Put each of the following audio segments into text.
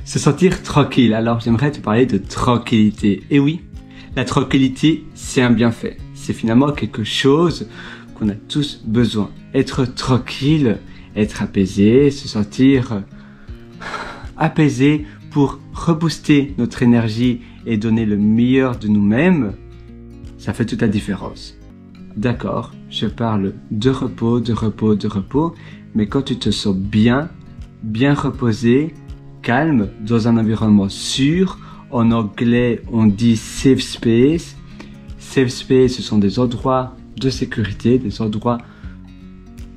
Se sentir tranquille. Alors, j'aimerais te parler de tranquillité. Et oui, la tranquillité, c'est un bienfait. C'est finalement quelque chose qu'on a tous besoin. Être tranquille, être apaisé, se sentir apaisé pour rebooster notre énergie et donner le meilleur de nous-mêmes, ça fait toute la différence. D'accord, je parle de repos, mais quand tu te sens bien reposé, calme, dans un environnement sûr, en anglais on dit safe space. Safe space, ce sont des endroits de sécurité, des endroits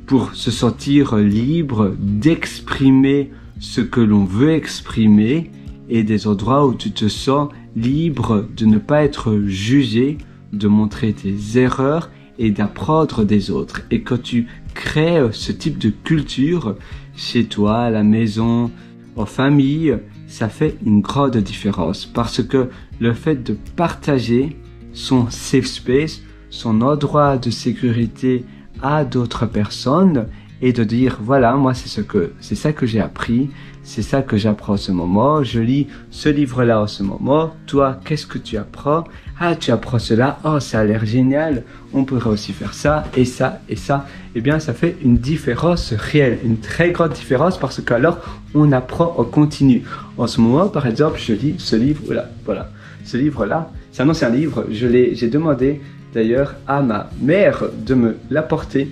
pour se sentir libre d'exprimer ce que l'on veut exprimer et des endroits où tu te sens libre de ne pas être jugé, de montrer tes erreurs et d'apprendre des autres. Et quand tu crées ce type de culture chez toi, à la maison, en famille, ça fait une grande différence parce que le fait de partager son safe space, son endroit de sécurité à d'autres personnes et de dire voilà, moi c'est ça que j'ai appris, c'est ça que j'apprends en ce moment, je lis ce livre-là en ce moment, toi qu'est-ce que tu apprends? Ah, tu apprends cela, oh ça a l'air génial, on pourrait aussi faire ça et ça et ça. Eh bien ça fait une différence réelle, une très grande différence parce qu'alors on apprend en continu. En ce moment par exemple je lis ce livre-là, voilà, ce livre-là, c'est un ancien livre, j'ai demandé d'ailleurs à ma mère de me l'apporter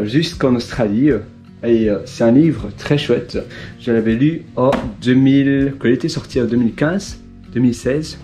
jusqu'en Australie et c'est un livre très chouette. Je l'avais lu en 2000, quand il était sorti en 2016.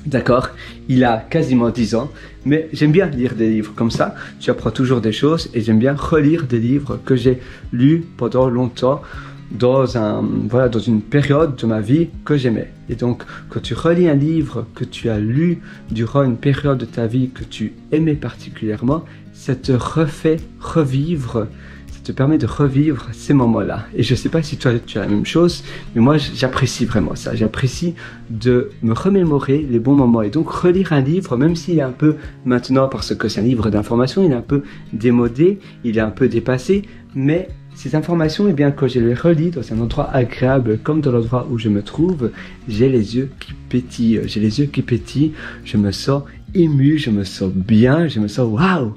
D'accord, il a quasiment 10 ans, mais j'aime bien lire des livres comme ça, tu apprends toujours des choses et j'aime bien relire des livres que j'ai lus pendant longtemps dans une période de ma vie que j'aimais. Et donc, quand tu relis un livre que tu as lu durant une période de ta vie que tu aimais particulièrement, ça te refait revivre, ça te permet de revivre ces moments-là. Et je ne sais pas si toi tu as la même chose, mais moi j'apprécie vraiment ça. J'apprécie de me remémorer les bons moments. Et donc relire un livre, même s'il est un peu maintenant, parce que c'est un livre d'information, il est un peu démodé, il est un peu dépassé, mais ces informations, eh bien, quand je les relis dans un endroit agréable, comme dans l'endroit où je me trouve, j'ai les yeux qui pétillent. J'ai les yeux qui pétillent, je me sens ému, je me sens bien, je me sens waouh!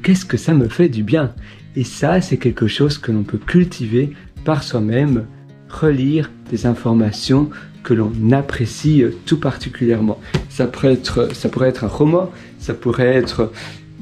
Qu'est-ce que ça me fait du bien? Et ça, c'est quelque chose que l'on peut cultiver par soi-même, relire des informations que l'on apprécie tout particulièrement. Ça pourrait être un roman, ça pourrait être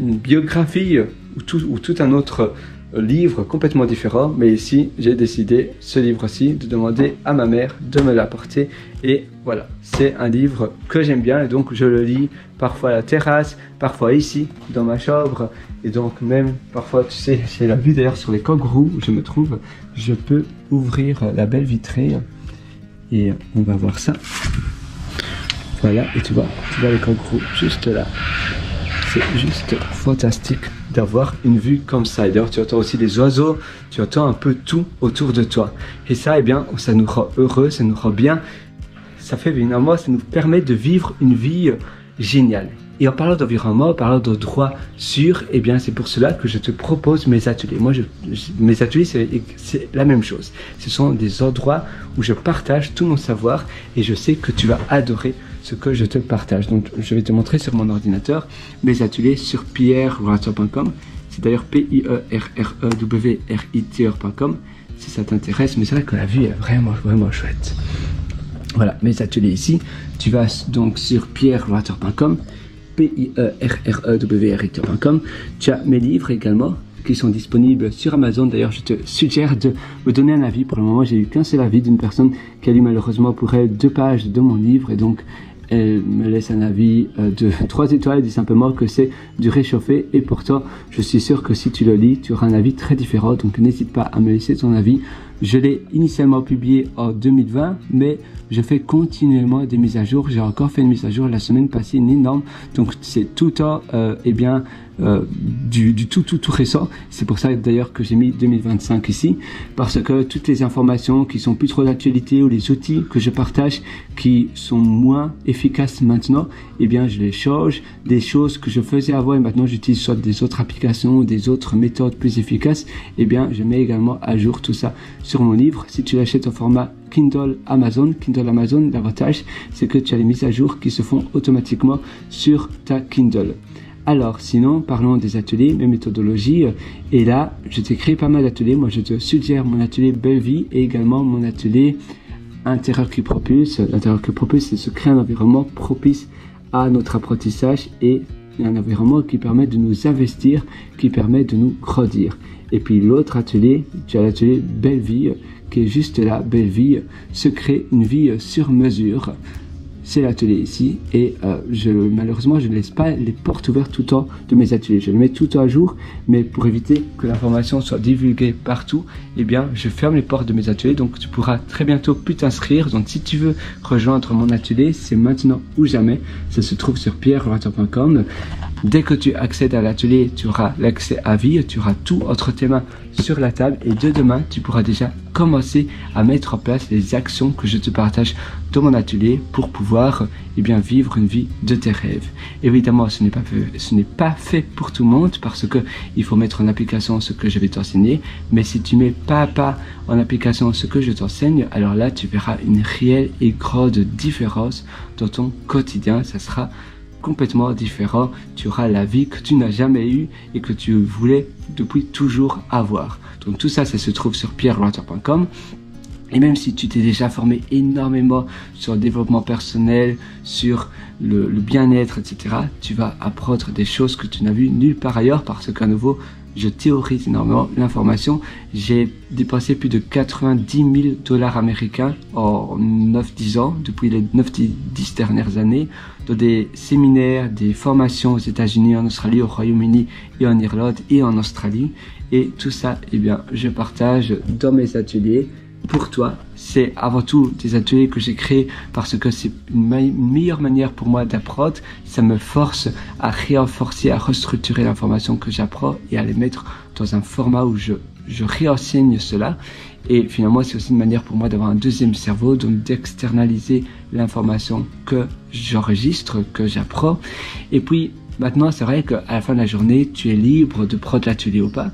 une biographie ou tout un autre livre complètement différent, mais ici j'ai décidé ce livre-ci de demander à ma mère de me l'apporter et voilà, c'est un livre que j'aime bien et donc je le lis parfois à la terrasse, parfois ici dans ma chambre et donc même parfois tu sais, j'ai la vue d'ailleurs sur les kangourous où je me trouve, je peux ouvrir la belle vitrée et on va voir ça. Voilà, et tu vois les kangourous juste là. C'est juste fantastique d'avoir une vue comme ça. Et d'ailleurs, tu entends aussi les oiseaux, tu entends un peu tout autour de toi. Et ça, eh bien, ça nous rend heureux, ça nous rend bien. Ça fait évidemment, ça nous permet de vivre une vie géniale. Et en parlant d'environnement, en parlant d'endroits sûrs, eh bien, c'est pour cela que je te propose mes ateliers. Moi, mes ateliers, c'est la même chose. Ce sont des endroits où je partage tout mon savoir et je sais que tu vas adorer ce que je te partage. Donc, je vais te montrer sur mon ordinateur mes ateliers sur pierrewriter.com. C'est d'ailleurs pierrewriter.com si ça t'intéresse. Mais c'est vrai que la vue est vraiment, vraiment chouette. Voilà, mes ateliers ici. Tu vas donc sur pierrewriter.com, pierrewriter.com. Tu as mes livres également qui sont disponibles sur Amazon. D'ailleurs, je te suggère de me donner un avis. Pour le moment, j'ai eu qu'un seul avis d'une personne qui a lu malheureusement pour elle 2 pages de mon livre et donc elle me laisse un avis de 3 étoiles, elle dit simplement que c'est du réchauffé et pourtant je suis sûr que si tu le lis, tu auras un avis très différent, donc n'hésite pas à me laisser ton avis. Je l'ai initialement publié en 2020, mais je fais continuellement des mises à jour. J'ai encore fait une mise à jour la semaine passée, une énorme, donc c'est tout le temps du tout récent. C'est pour ça d'ailleurs que j'ai mis 2025 ici, parce que toutes les informations qui sont plus trop d'actualité ou les outils que je partage qui sont moins efficaces maintenant, eh bien je les change. Des choses que je faisais avant et maintenant j'utilise soit des autres applications ou des autres méthodes plus efficaces, eh bien je mets également à jour tout ça sur mon livre. Si tu l'achètes en format Kindle Amazon. Kindle Amazon, l'avantage, c'est que tu as les mises à jour qui se font automatiquement sur ta Kindle. Alors, sinon, parlons des ateliers, mes méthodologies. Et là, je t'ai créé pas mal d'ateliers. Moi, je te suggère mon atelier Belle Vie et également mon atelier Intérieur qui propulse. L'intérieur qui propulse, c'est se créer un environnement propice à notre apprentissage et un environnement qui permet de nous investir, qui permet de nous grandir. Et puis l'autre atelier, tu as l'atelier Belle Vie, qui est juste là, Belle Vie, se créer une vie sur mesure. C'est l'atelier ici et malheureusement je ne laisse pas les portes ouvertes tout le temps de mes ateliers. Je les mets tout le temps à jour, mais pour éviter que l'information soit divulguée partout, eh bien je ferme les portes de mes ateliers, donc tu pourras très bientôt plus t'inscrire. Donc si tu veux rejoindre mon atelier, c'est maintenant ou jamais. Ça se trouve sur pierrelorateur.com. Dès que tu accèdes à l'atelier, tu auras l'accès à vie, tu auras tout entre tes mains sur la table et dès demain, tu pourras déjà commencer à mettre en place les actions que je te partage dans mon atelier pour pouvoir vivre une vie de tes rêves. Évidemment, ce n'est pas fait pour tout le monde parce que il faut mettre en application ce que je vais t'enseigner, mais si tu mets pas à pas en application ce que je t'enseigne, alors là, tu verras une réelle et grande différence dans ton quotidien. Ça sera complètement différent, tu auras la vie que tu n'as jamais eue et que tu voulais depuis toujours avoir. Donc tout ça, ça se trouve sur pierrelorateur.com. Et même si tu t'es déjà formé énormément sur le développement personnel, sur le bien-être, etc., tu vas apprendre des choses que tu n'as vues nulle part ailleurs parce qu'à nouveau, je théorise énormément l'information. J'ai dépensé plus de 90 000 $ américains en 9-10 ans, depuis les 9-10 dernières années, dans des séminaires, des formations aux États-Unis, en Australie, au Royaume-Uni et en Irlande et en Australie. Et tout ça, je partage dans mes ateliers. Pour toi, c'est avant tout des ateliers que j'ai créés parce que c'est une meilleure manière pour moi d'apprendre. Ça me force à renforcer, à restructurer l'information que j'apprends et à les mettre dans un format où je réenseigne cela. Et finalement, c'est aussi une manière pour moi d'avoir un deuxième cerveau, donc d'externaliser l'information que j'enregistre, que j'apprends. Et puis, maintenant, c'est vrai qu'à la fin de la journée, tu es libre de prendre l'atelier ou pas.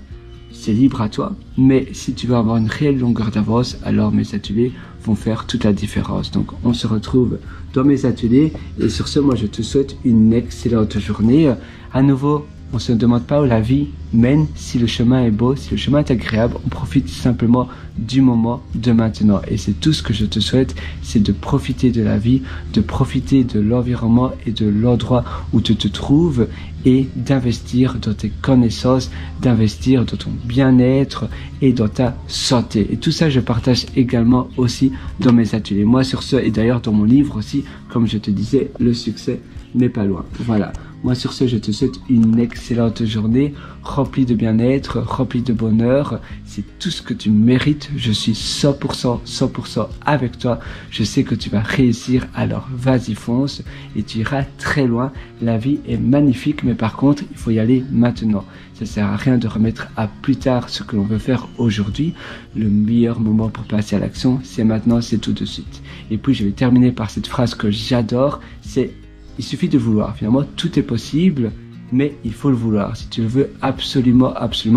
C'est libre à toi, mais si tu veux avoir une réelle longueur d'avance, alors mes ateliers vont faire toute la différence. Donc on se retrouve dans mes ateliers et sur ce, moi je te souhaite une excellente journée. À nouveau, on se demande pas où la vie mène, si le chemin est beau, si le chemin est agréable, on profite simplement du moment de maintenant. Et c'est tout ce que je te souhaite, c'est de profiter de la vie, de profiter de l'environnement et de l'endroit où tu te trouves et d'investir dans tes connaissances, d'investir dans ton bien-être et dans ta santé. Et tout ça, je partage également aussi dans mes ateliers. Moi, sur ce, et d'ailleurs dans mon livre aussi, comme je te disais, le succès n'est pas loin. Voilà. Moi, sur ce, je te souhaite une excellente journée, remplie de bien-être, remplie de bonheur. C'est tout ce que tu mérites. Je suis 100% avec toi. Je sais que tu vas réussir, alors vas-y, fonce et tu iras très loin. La vie est magnifique, mais par contre, il faut y aller maintenant. Ça sert à rien de remettre à plus tard ce que l'on veut faire aujourd'hui. Le meilleur moment pour passer à l'action, c'est maintenant, c'est tout de suite. Et puis, je vais terminer par cette phrase que j'adore, c'est il suffit de vouloir. Finalement, tout est possible, mais il faut le vouloir. Si tu le veux absolument,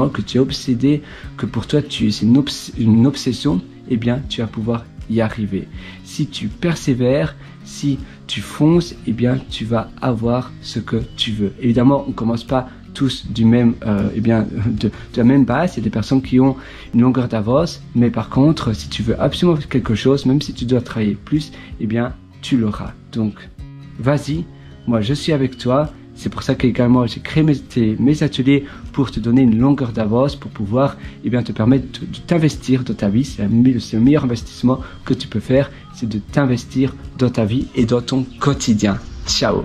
que tu es obsédé, que pour toi, c'est une obsession, eh bien, tu vas pouvoir y arriver. Si tu persévères, si tu fonces, eh bien, tu vas avoir ce que tu veux. Évidemment, on ne commence pas tous de la même base. Il y a des personnes qui ont une longueur d'avance, mais par contre, si tu veux absolument quelque chose, même si tu dois travailler plus, eh bien, tu l'auras. Donc, vas-y, moi je suis avec toi. C'est pour ça qu'également j'ai créé mes ateliers pour te donner une longueur d'avance, pour pouvoir te permettre de t'investir dans ta vie. C'est le meilleur investissement que tu peux faire, c'est de t'investir dans ta vie et dans ton quotidien. Ciao.